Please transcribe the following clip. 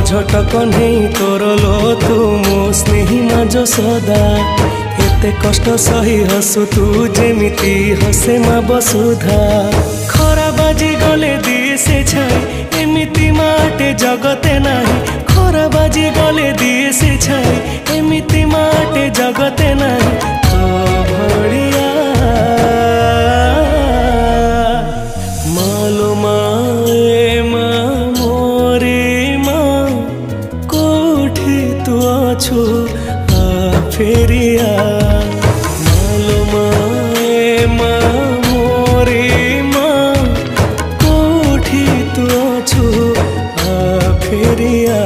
झटक नहीं तोर लो तू मो स्नेही माँ सदा एते कष्ट सही हसु तू जेमिति हसे माँ वसुधा खरा बाजी गले दिए से छाई एमिति माटे जगते नाही खरा बाजी गले दिए से छाई एमिति माटे जगते नाही तो भड़िया मालो माए माँ मोरे माँ कोठी तू अछु आ फेरिया मालो माए माँ मोरे माँ कोठी तू अछु आ फेरिया।